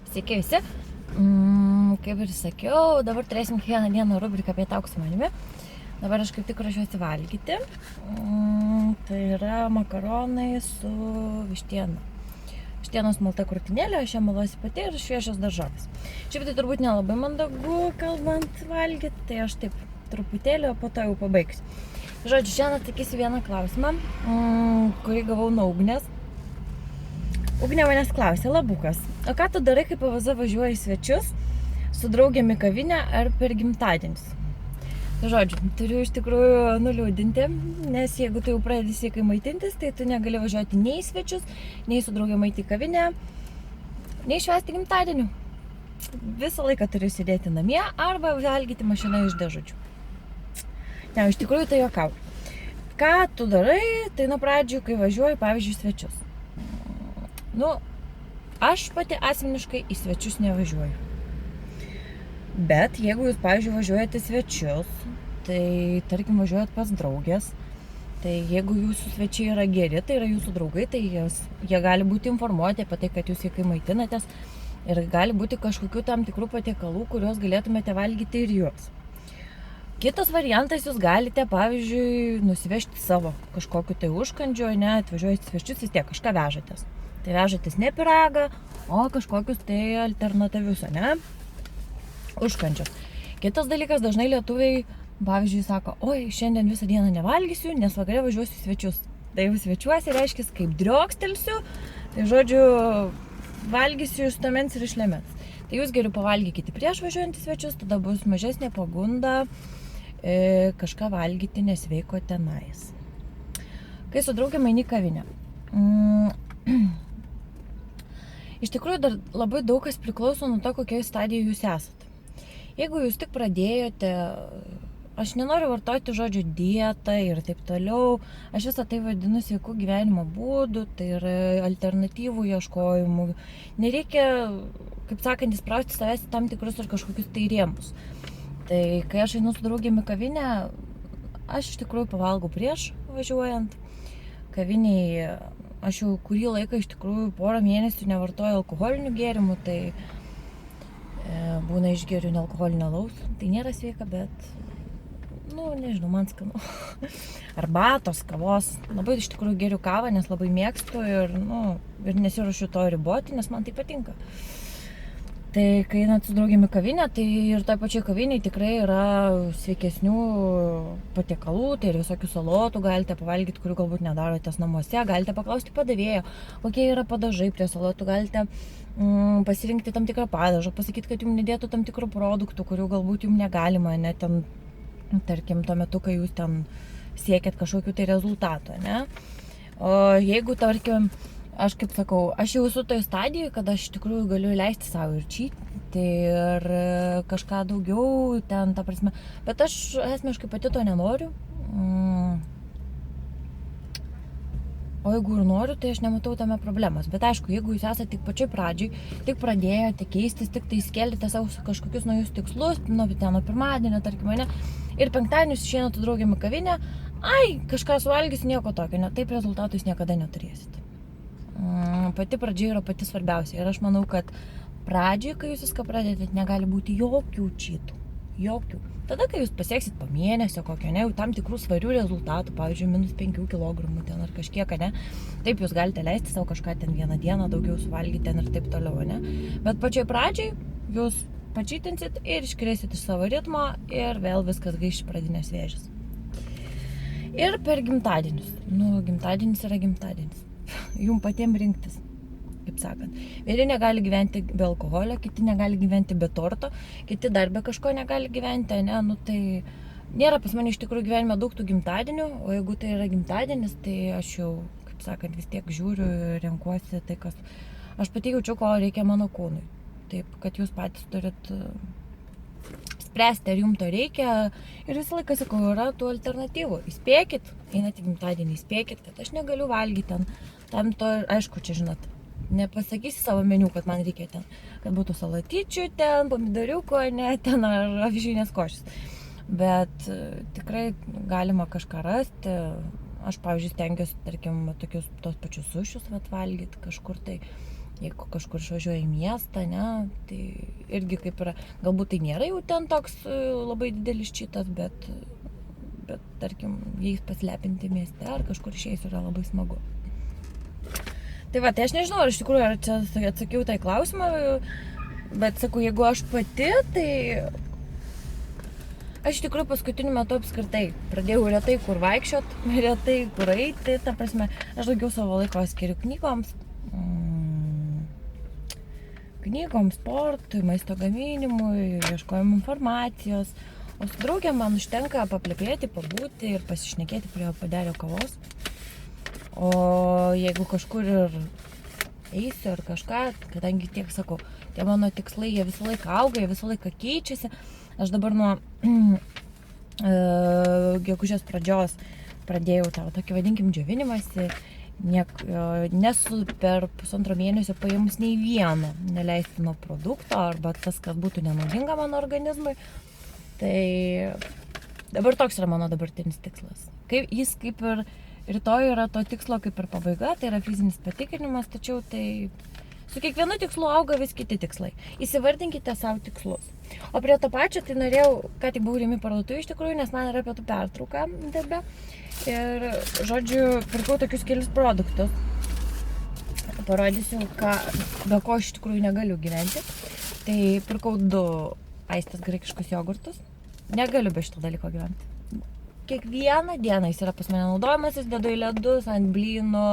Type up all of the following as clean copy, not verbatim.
Sveiki visi. Kaip ir sakiau, dabar turėsim kiekvieną dieną rubriką Pietauk su manimi. Dabar aš kaip tik ruošiuosi valgyti. Tai yra makaronai su vištiena. Vištienos malta krūtinėlė, aš ją maluosi pati ir šviežios daržovės. Šiaip tai turbūt nelabai mandagu, kalbant valgyti, tai aš taip truputėlį, o po to jau pabaigsiu. Žodžiu, šiandien atsakysiu vieną klausimą, kurį gavau nuo Ugnės. Ugnė manęs klausė, Labukas, o ką tu darai, kai PVZ važiuoji į svečius su draugėm į kavinę ar per gimtadienius? Žodžiu, turiu iš tikrųjų nuliūdinti, nes jeigu tu jau pradedi sveikai maitintis, tai tu negali važiuoti nei į svečius, nei su draugėm eiti į kavinę, nei švęsti gimtadienių. Visą laiką turiu sėdėti namie arba valgyti mašiną iš dėžučių. Ne, iš tikrųjų tai juokau. Ką tu darai, tai nuo pradžių, kai važiuoji, pavyzdžiui, į svečius. Aš pati asmeniškai į svečius nevažiuoju. Bet jeigu jūs, pavyzdžiui, važiuojate į svečius, tai tarkim važiuojat pas draugės, tai jeigu jūsų svečiai yra geri, tai yra jūsų draugai, tai jie gali būti informuoti apie tai, kad jūs sveikai maitinatės ir gali būti kažkokių tam tikrų patiekalų, kuriuos galėtumėte valgyti ir jūs. Kitas variantas, jūs galite, pavyzdžiui, nusivežti savo kažkokiu tai užkandžiu, atvažiuojate į svečius, vis tiek kažką vežatės. Tai vežatės ne pyragą, o kažkokius tai alternatyvius, užkandžius. Kitas dalykas, dažnai lietuviai, pavyzdžiui, sako, oi, šiandien visą dieną nevalgysiu, nes vakare važiuosiu į svečius. Tai jau svečiuosi, reiškia, kaip driokstelsiu, tai žodžiu, valgysiu iš tamens ir iš lemens. Tai jūs geriau pavalgykite prieš važiuojant į svečius, tada bus mažesnė pagunda kažką valgyti nesveiko tenais. Kai su draugėm eini į kavinę. Iš tikrųjų, dar labai daug kas priklauso nuo to, kokioje stadijoje jūs esate. Jeigu jūs tik pradėjote, aš nenoriu vartoti žodžio dieta ir taip toliau, aš visą tai vadinu sveikų gyvenimo būdų, tai yra alternatyvų ieškojimų. Nereikia, kaip sakant, įsprausti savęs į tam tikrus ir kažkokius tai rėmus. Tai kai aš einu su draugėm į kavinę, aš iš tikrųjų pavalgau prieš važiuojant. Kaviniai aš jau kurį laiką iš tikrųjų porą mėnesių nevartoju alkoholinių gėrimų, tai būna išgeriu nealkoholinio alaus. Tai nėra sveika, bet, nežinau, man skanu. Arbatos, kavos. Labai iš tikrųjų geriu kavą, nes labai mėgstu ir nesiruošiu to riboti, nes man tai patinka. Tai kai einat su draugėm į kavinę, tai ir toj pačioj kavinėj tikrai yra sveikesnių patiekalų, tai ir visokių salotų galite pavalgyti, kurių galbūt nedarotės namuose, galite paklausti padavėjo, kokie yra padažai prie salotų, galite pasirinkti tam tikrą padažą, pasakyti, kad jums nedėtų tam tikrų produktų, kurių galbūt jums negalima, ten, tarkim, tuo metu, kai jūs ten siekėt kažkokių tai rezultatų, O jeigu, tarkim, aš kaip sakau, aš jau esu toj stadijoje, kad aš iš tikrųjų galiu leisti savo ir čytinti ir kažką daugiau ten, ta prasme. Bet aš asmeniškai pati to nenoriu. O jeigu ir noriu, tai aš nematau tame problemos. Bet aišku, jeigu jūs esate tik pačioj pradžioj, tik pradėjote keistis, tik tai skelbite savo kažkokius naujus tikslus, nuo pirmadienio, tarkim, ir penktadienius išeinate draugėm į kavinę, kažką suvalgysiu, nieko tokio, taip rezultatų jūs niekada neturėsite. Pati pradžia yra pati svarbiausia. Ir aš manau, kad pradžiai, kai jūs viską pradėte, negali būti jokių čytų. Jokių. Tada, kai jūs pasieksit po mėnesio kokio, jau tam tikrų svarių rezultatų, pavyzdžiui, -5 kilogramų ten ar kažkiek, taip jūs galite leisti savo kažką ten vieną dieną daugiau suvalgyti ten ir taip toliau, Bet pačioj pradžiai jūs pačytinsit ir iškrėsit iš savo ritmo ir vėl viskas grįš į pradinės vėžes. Ir per gimtadienius. Gimtadienis yra gimtadienis. Jums patiems rinktis, kaip sakant. Vieni negali gyventi be alkoholio, kiti negali gyventi be torto, kiti dar be kažko negali gyventi, Tai nėra pas mane iš tikrųjų gyvenime daug tų gimtadienių, o jeigu tai yra gimtadienis, tai aš jau, kaip sakant, vis tiek žiūriu ir renkuosi tai, kas aš pati jaučiu, ko reikia mano kūnui. Taip, kad jūs patys turit spręsti, ar jums to reikia. Ir visą laiką sakau, yra tų alternatyvų. Įspėkit, einate gimtadienį, įspėkit, kad aš negaliu valgyti tam to, aišku, čia žinot, nepasakysi savo meniu, kad man reikia ten, kad būtų salatyčių ten, pomidoriuko, ten ar avižinės košės. Bet tikrai galima kažką rasti. Aš, pavyzdžiui, stengiuosi, tarkim, tos pačius sušius valgyti kažkur tai. jeigu kažkur išvažiuoja į miestą, ne, tai irgi kaip yra, galbūt tai nėra jau ten toks labai didelis šitas, bet tarkim, jais paslepinti mieste ar kažkur išėjus yra labai smagu. Tai va, tai aš nežinau, ar iš tikrųjų, ar čia atsakiau tai klausimą, bet sakau, jeigu aš pati, tai aš iš tikrųjų paskutiniu metu apskritai pradėjau retai kur vaikščiot, retai kur eiti, ta prasme, aš daugiau savo laiko skiriu knygoms, sportui, maisto gaminimui, ieškojimui informacijos, o su draugė man užtenka paplepėti, pabūti ir pasišnekėti prie padelio kavos. O jeigu kažkur ir eisiu ar kažką, kadangi tiek sakau, tie mano tikslai, jie visą laiką auga, jie visą laiką keičiasi. Aš dabar nuo gegužės pradžios pradėjau tą tokį, vadinkim, džiovinimąsi. Nesu per pusantro mėnesio paėmus nei vieno neleistino produkto arba tas, kas būtų nenaudinga mano organizmui. Tai dabar toks yra mano dabartinis tikslas. Jis kaip ir rytoj yra to tikslo kaip ir pabaiga, tai yra fizinis patikrinimas, tačiau tai su kiekvienu tikslu auga vis kiti tikslai. Įsivardinkite savo tikslus. O prie to pačio, tai norėjau, ką tik buvau Rimi parduotuvėje iš tikrųjų, nes man yra pietų pertrauka darbe. Ir, žodžiu, pirkau tokius kelius produktus. Parodysiu, be ko iš tikrųjų negaliu gyventi. Tai pirkau 2 aistės graikiškus jogurtus. Negaliu be šito dalyko gyventi. Kiekvieną dieną jis yra pas mane naudojamas, jis dedu į ledus, ant blynų.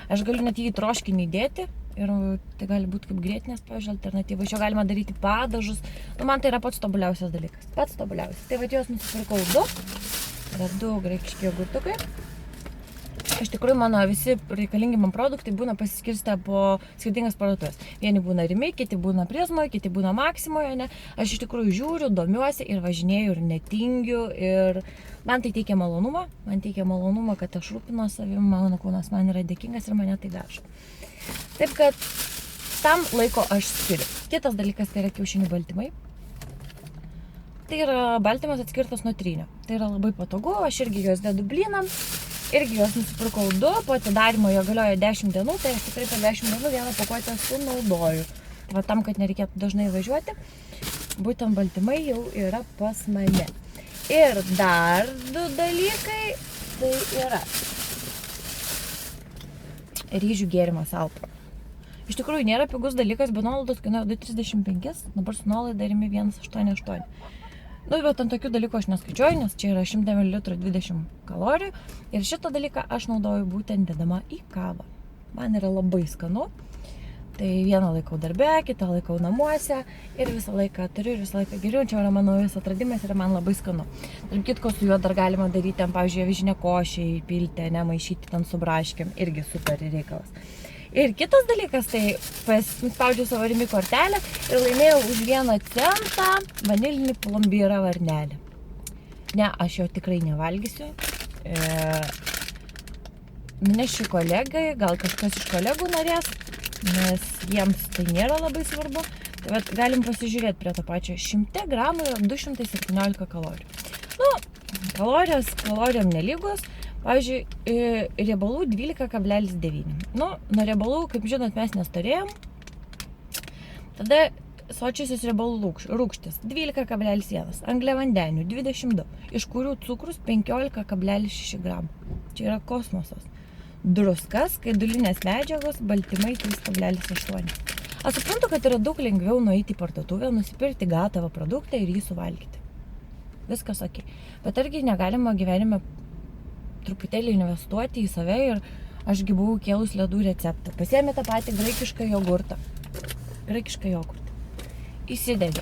Aš galiu net jį į troškinį dėti. Ir tai gali būti kaip grietinės, pavyzdžiui, alternatyva. Iš jo galima daryti padažus. Man tai yra pats tobuliausias dalykas. Pats tobuliausias. Tai va, juos nusipirkau 2. Yra 2 graikiški jogurtukai. Iš tikrųjų, mano visi reikalingi man produktai būna pasiskirstę po skirtingas parduotuvės. Vieni būna Rimi, kiti būna Prizmoje, kiti būna Maksimoje, ne. Aš iš tikrųjų žiūriu, domiuosi ir važinėju ir netingiu. Ir man tai teikia malonumą. Man teikia malonumą, kad aš rūpinu savim, mano kūnas man yra dėkingas ir mane tai veža. Taip kad tam laiko aš skiriu. Kitas dalykas tai yra kiaušinių baltymai. Tai yra baltymas atskirtas nuo trynio. Tai yra labai patogu, aš irgi juos dedu blynams. Irgi juos nusipirkau 2, po atidarymo jo galioja 10 dienų, tai aš tikrai per 10 dienų vieną pakuotę sunaudoju. Va tam, kad nereikėtų dažnai važiuoti, būtent baltymai jau yra pas mane. Ir dar 2 dalykai, tai yra ryžių gėrimas Alpro. Iš tikrųjų nėra pigus dalykas, be nuolaidos kainuoja 2,35, dabar su nuolaida Rimi 1,88. Nu, bet ant tokių dalykų aš neskaičiuoju, nes čia yra 100 ml 20 kalorijų. Ir šitą dalyką aš naudoju būtent dedama į kavą. Man yra labai skanu. Tai vieną laikau darbe, kitą laikau namuose. Ir visą laiką turiu ir visą laiką geriu. Čia yra mano naujas atradimas ir man labai skanu. Tarp kitko su juo dar galima daryti, pavyzdžiui, avižinę košę įpilti, nemaišyti ten su braškėm. Irgi super reikalas. Ir kitas dalykas, tai spaudžiu savo Rimi kortelę ir laimėjau už 1 centą vanilinį plombyrą varnelį. Ne, aš jo tikrai nevalgysiu. Nunešiu kolegai, gal kažkas iš kolegų norės, nes jiems tai nėra labai svarbu. Tai vat, galim pasižiūrėti prie to pačio. 100 gramų 217 kalorijų. Nu, kalorijom nelygus. Pavyzdžiui, riebalų 12,9. Nu, nuo riebalų, kaip žinot, mes nestorėjom. Tada sočiosios riebalų rūgštis 12,1. Angliavandenių 22. Iš kurių cukrus 15,6 gramų. Čia yra kosmosas. Druskas, skaidulinės medžiagos, baltymai 3,8. Aš suprantu, kad yra daug lengviau nueiti į parduotuvę, nusipirkti gatavą produktą ir jį suvalgyti. Viskas ok. Bet argi negalima gyvenime truputėlį investuoti į save ir ašgi buvau kėlus ledų receptą. Pasiėmė tą patį graikišką jogurtą. Įsidedi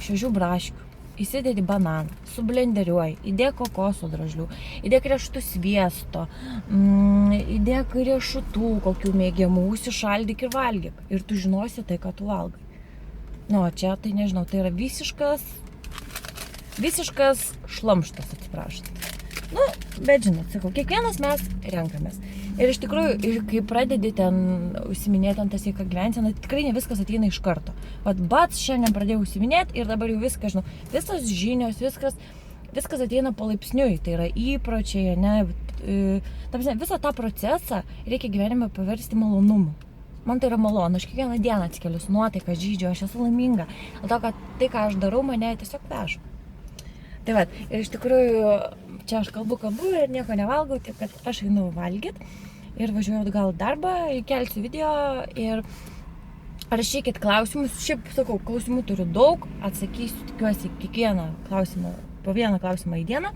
šviežių braškių, įsidedi bananą, sublenderiuoji, įdėk kokoso drožlių, įdėk riešutų sviesto, įdėk riešutų kokių mėgiamų, užsišaldyk ir valgyk. Ir tu žinosi tai, ką tu valgai. Nu, čia tai nežinau, tai yra visiškas šlamštas, atsiprašant. Nu, bet žinot, sakau, kiekvienas mes renkamės. Ir iš tikrųjų, kai pradedi ten užsiminėti ant tą sveiką gyvenseną, tikrai ne viskas ateina iš karto. Vat šiandien pradėjau užsiminėti ir dabar jau viską žinau. Visas žinios, viskas ateina palaipsniui, tai yra įpročiai, ne? Visą tą procesą reikia gyvenime paversti malonumu. Man tai yra malonu, aš kiekvieną dieną atsikeliu su nuotaika, žydžiu, aš esu laiminga. Dėl to, kad tai, ką aš darau, mane tiesiog veža. Tai va, ir iš tikrųjų, čia aš kalbu ir nieko nevalgau, taip kad aš einu valgyt ir važiuoju atgal darbą, įkelsiu video ir rašykit klausimus. Šiaip, sakau, klausimų turiu daug, atsakysiu, tikiuosi, kiekvieną klausimą, po vieną klausimą į dieną.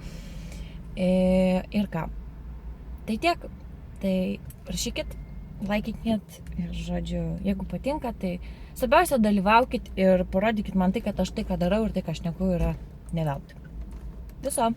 Ir ką? Tai tiek, tai rašykit, laikykit ir, žodžiu, jeigu patinka, tai svarbiausia dalyvaukit ir parodykit man tai, kad aš tai, ką darau ir tai, ką šneku, yra ne veltui. Viso.